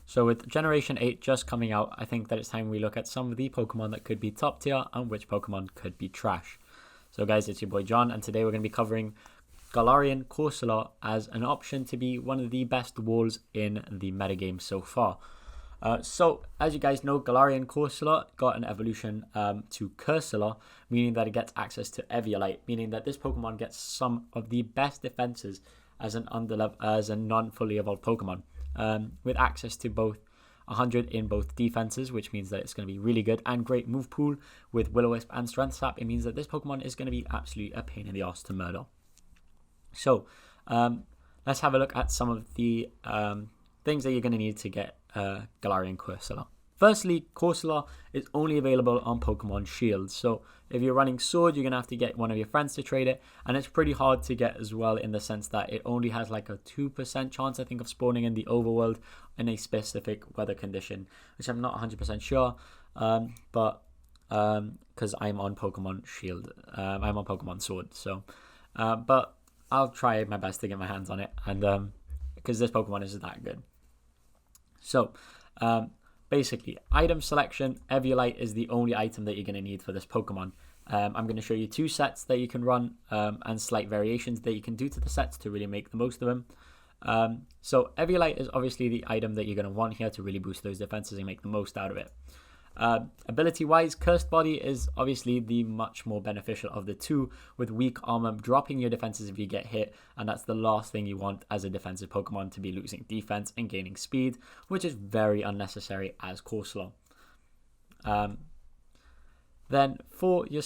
So with Generation 8 just coming out, I think that it's time we look at some of the Pokemon that could be top tier and which Pokemon could be trash. So guys, it's your boy John, and today we're going to be covering Galarian Corsola as an option to be one of the best walls in the metagame so far. So, as you guys know, Galarian Corsola got an evolution to Corsola, meaning that it gets access to Eviolite, meaning that this Pokemon gets some of the best defenses as a non-fully evolved Pokemon, with access to both 100 in both defenses, which means that it's going to be really good, and great move pool with Will-O-Wisp and Strength Sap. It means that this Pokemon is going to be absolutely a pain in the ass to murder. So, let's have a look at some of the things that you're going to need to get Galarian Corsola. Firstly, Corsola is only available on Pokemon Shield. So if you're running Sword, you're going to have to get one of your friends to trade it. And it's pretty hard to get as well, in the sense that it only has like a 2% chance, I think, of spawning in the overworld in a specific weather condition, which I'm not 100% sure. But because I'm on Pokemon Shield, I'm on Pokemon Sword. So, but I'll try my best to get my hands on it, and because this Pokemon is that good. So, basically, item selection, Eviolite is the only item that you're going to need for this Pokemon. I'm going to show you two sets that you can run, and slight variations that you can do to the sets to really make the most of them. So, Eviolite is obviously the item that you're going to want here to really boost those defenses and make the most out of it. Ability-wise, Cursed Body is obviously the much more beneficial of the two, with weak armor dropping your defenses if you get hit, and that's the last thing you want as a defensive Pokemon, to be losing defense and gaining speed, which is very unnecessary as Corsola. Then for your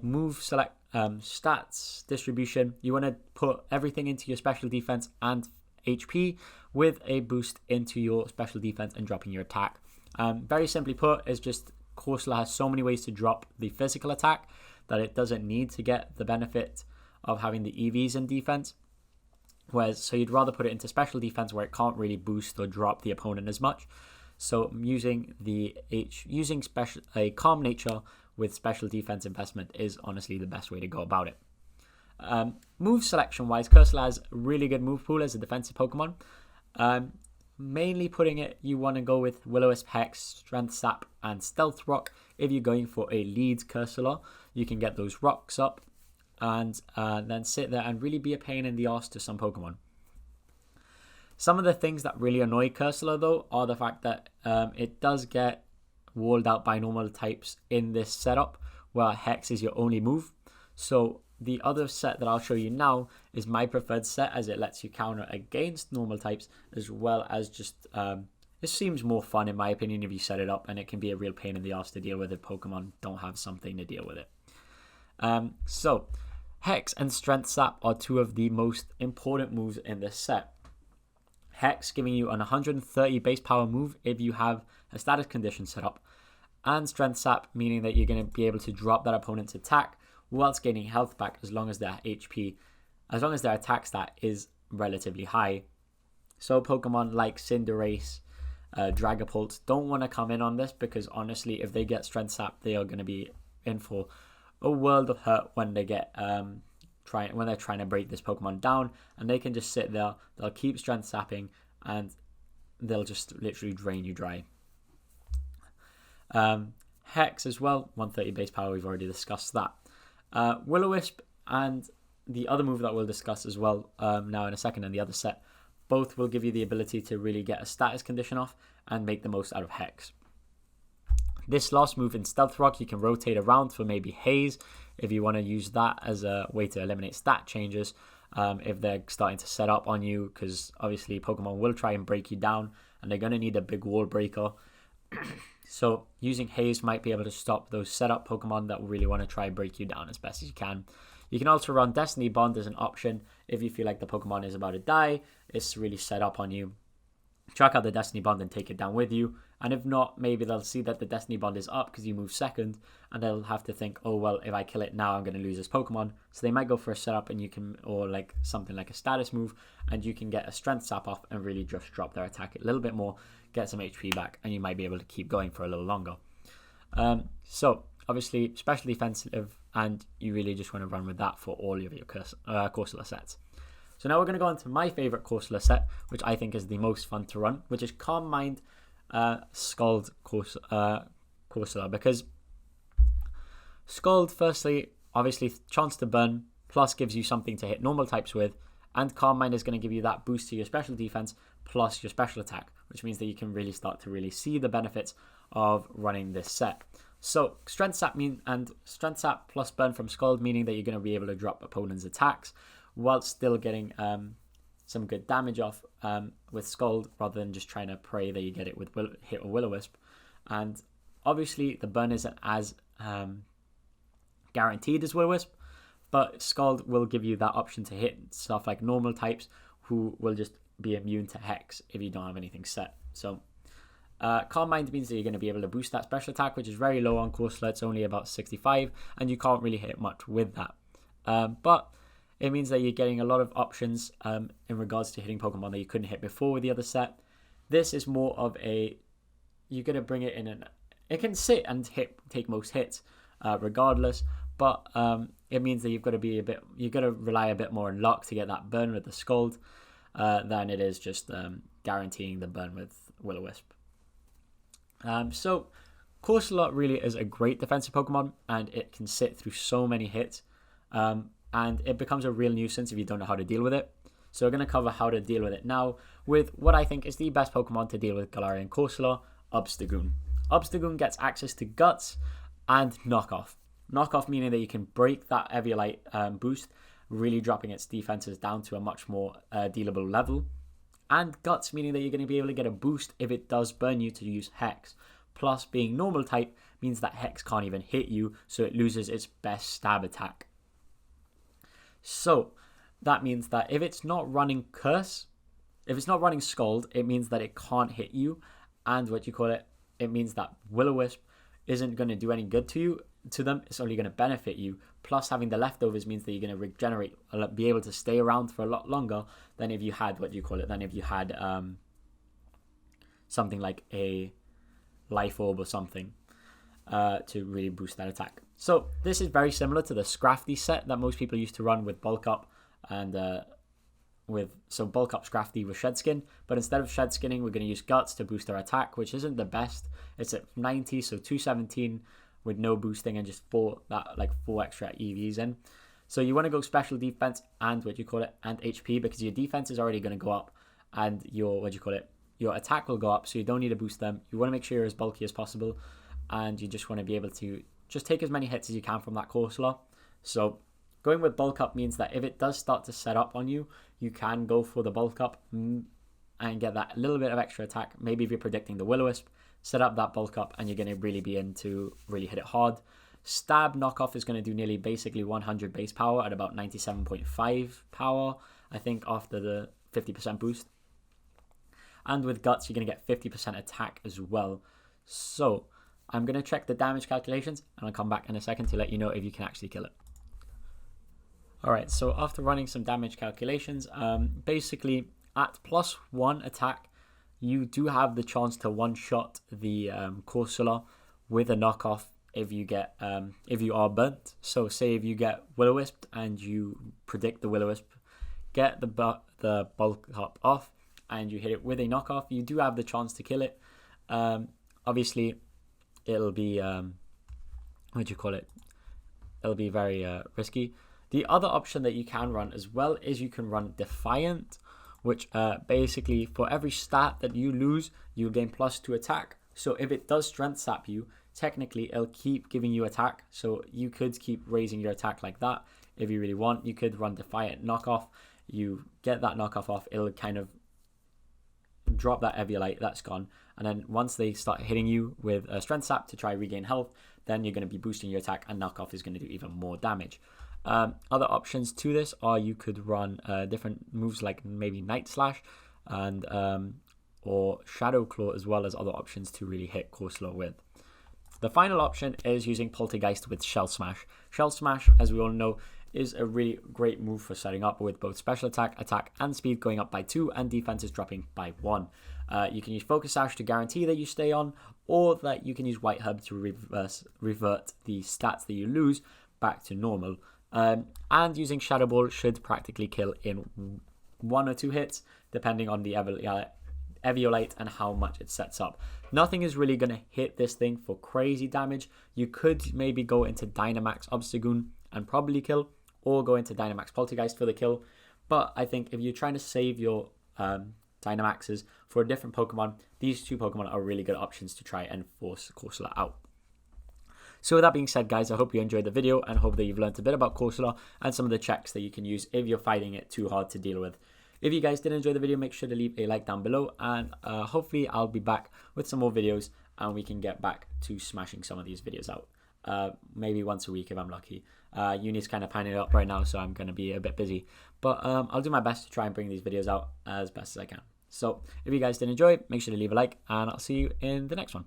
move select stats distribution, you want to put everything into your special defense and HP, with a boost into your special defense and dropping your attack. Very simply put, is just Corsola has so many ways to drop the physical attack that it doesn't need to get the benefit of having the EVs in defense. So you'd rather put it into special defense, where it can't really boost or drop the opponent as much. So using a calm nature with special defense investment is honestly the best way to go about it. Move selection wise, Corsola has a really good move pool as a defensive Pokemon. Mainly putting it, you want to go with Will-O-Wisp, Hex, Strength Sap, and Stealth Rock. If you're going for a lead Corsola, you can get those rocks up and then sit there and really be a pain in the ass to some Pokemon. Some of the things that really annoy Corsola, though, are the fact that it does get walled out by normal types in this setup, where Hex is your only move. So the other set that I'll show you now is my preferred set, as it lets you counter against normal types, as well as just it seems more fun in my opinion if you set it up, and it can be a real pain in the ass to deal with if Pokemon don't have something to deal with it. So Hex and Strength Sap are two of the most important moves in this set. Hex giving you an 130 base power move if you have a status condition set up, and Strength Sap meaning that you're going to be able to drop that opponent's attack whilst gaining health back, as long as their attack stat is relatively high. So Pokemon like Cinderace, Dragapult don't want to come in on this, because honestly, if they get Strength Sap, they are going to be in for a world of hurt when they get when they're trying to break this Pokemon down, and they can just sit there. They'll keep Strength Sapping, and they'll just literally drain you dry. Hex as well, 130 base power. We've already discussed that. Will-O-Wisp and the other move that we'll discuss as well now in a second, and the other set, both will give you the ability to really get a status condition off and make the most out of Hex. This last move in Stealth Rock, you can rotate around for maybe Haze if you want to use that as a way to eliminate stat changes if they're starting to set up on you, because obviously Pokemon will try and break you down, and they're going to need a big wall breaker. So using Haze might be able to stop those setup Pokemon that really want to try and break you down as best as you can. You can also run Destiny Bond as an option if you feel like the Pokemon is about to die, it's really set up on you. Track out the Destiny Bond and take it down with you. And if not, maybe they'll see that the Destiny Bond is up because you move second, and they'll have to think, oh well, if I kill it now, I'm going to lose this Pokemon. So they might go for a setup, and you can, or like something like a status move, and you can get a Strength Sap off and really just drop their attack a little bit more, get some HP back, and you might be able to keep going for a little longer. So obviously special defensive, and you really just want to run with that for all of your Corsola sets. So now we're going to go on to my favorite Corsola set, which I think is the most fun to run, which is Calm Mind Scald Corsola, because Scald, firstly, obviously chance to burn, plus gives you something to hit normal types with, and Calm Mind is going to give you that boost to your special defense plus your special attack, which means that you can really start to really see the benefits of running this set. So Strength Sap plus burn from Scald, meaning that you're going to be able to drop opponents' attacks while still getting some good damage off with Scald, rather than just trying to pray that you get it with hit or Will-O-Wisp. And obviously the burn isn't as guaranteed as Will-O-Wisp, but Scald will give you that option to hit stuff like normal types who will just be immune to Hex if you don't have anything set. So Calm Mind means that you're going to be able to boost that special attack, which is very low on Corsola. It's only about 65, and you can't really hit much with that. But it means that you're getting a lot of options in regards to hitting Pokemon that you couldn't hit before with the other set. This is more of you're going to bring it in, it can sit and take most hits regardless, but it means that you've got to rely a bit more on luck to get that burn with the Scald than it is just guaranteeing the burn with Will-O-Wisp. So Corsola really is a great defensive Pokemon, and it can sit through so many hits, and it becomes a real nuisance if you don't know how to deal with it. So we're going to cover how to deal with it now with what I think is the best Pokemon to deal with Galarian Corsola, Obstagoon. Obstagoon gets access to Guts and Knockoff. Knockoff meaning that you can break that Eviolite boost, really dropping its defenses down to a much more dealable level. And Guts meaning that you're going to be able to get a boost if it does burn you to use Hex. Plus, being normal type means that Hex can't even hit you, so it loses its best stab attack. So that means that if it's not running Curse, if it's not running Scald, it means that it can't hit you, and it means that Will-O-Wisp isn't going to do any good to them. It's only going to benefit you. Plus, having the leftovers means that you're going to regenerate, be able to stay around for a lot longer than if you had something like a Life Orb or something to really boost that attack. So this is very similar to the Scrafty set that most people used to run with Bulk Up and Bulk Up Scrafty with Shed Skin, but instead of Shed Skinning, we're going to use Guts to boost our attack, which isn't the best. It's at 90, so 217 with no boosting and just four extra EVs in. So you want to go special defense and and HP, because your defense is already going to go up and your attack will go up, so you don't need to boost them. You want to make sure you're as bulky as possible, and you just want to be able to just take as many hits as you can from that Corsola. So going with Bulk Up means that if it does start to set up on you, you can go for the Bulk Up and get that little bit of extra attack. Maybe if you're predicting the Will-O-Wisp, set up that Bulk Up and you're going to really be in to really hit it hard. Stab Knockoff is going to do nearly basically 100 base power at about 97.5 power, I think, after the 50% boost. And with Guts, you're going to get 50% attack as well. So I'm going to check the damage calculations, and I'll come back in a second to let you know if you can actually kill it. Alright, so after running some damage calculations, basically at +1 attack, you do have the chance to one-shot the Corsola with a knockoff if you are burnt. So say if you get Will-O-Wisp and you predict the Will-O-Wisp, get the Bulk Up off, and you hit it with a knockoff, you do have the chance to kill it. Obviously, it'll be it'll be very risky. The other option that you can run as well is you can run Defiant, which basically for every stat that you lose, you gain +2 attack. So if it does Strength Sap you, technically it'll keep giving you attack. So you could keep raising your attack like that if you really want. You could run Defiant Knockoff. You get that knockoff off, it'll kind of drop that Eviolite, that's gone. And then once they start hitting you with a Strength Sap to try regain health, then you're going to be boosting your attack, and knockoff is going to do even more damage. Other options to this are you could run different moves like maybe Night Slash and or Shadow Claw, as well as other options to really hit Corsola with. The final option is using Poltergeist with Shell Smash. Shell Smash, as we all know, is a really great move for setting up with both special attack, and speed going up by 2 and defenses dropping by 1. You can use Focus Sash to guarantee that you stay on, or that you can use White Hub to revert the stats that you lose back to normal. And using Shadow Ball should practically kill in 1 or 2 hits, depending on the Eviolite and how much it sets up. Nothing is really going to hit this thing for crazy damage. You could maybe go into Dynamax Obstagoon and probably kill, or go into Dynamax Poltergeist for the kill. But I think if you're trying to save your Dynamaxes for a different Pokemon, these 2 Pokemon are really good options to try and force Corsola out. So with that being said, guys, I hope you enjoyed the video and hope that you've learned a bit about Corsola and some of the checks that you can use if you're finding it too hard to deal with. If you guys did enjoy the video, make sure to leave a like down below, and hopefully I'll be back with some more videos and we can get back to smashing some of these videos out. Maybe once a week if I'm lucky. Uni's kind of piling up right now, so I'm going to be a bit busy. But I'll do my best to try and bring these videos out as best as I can. So if you guys did enjoy, make sure to leave a like, and I'll see you in the next one.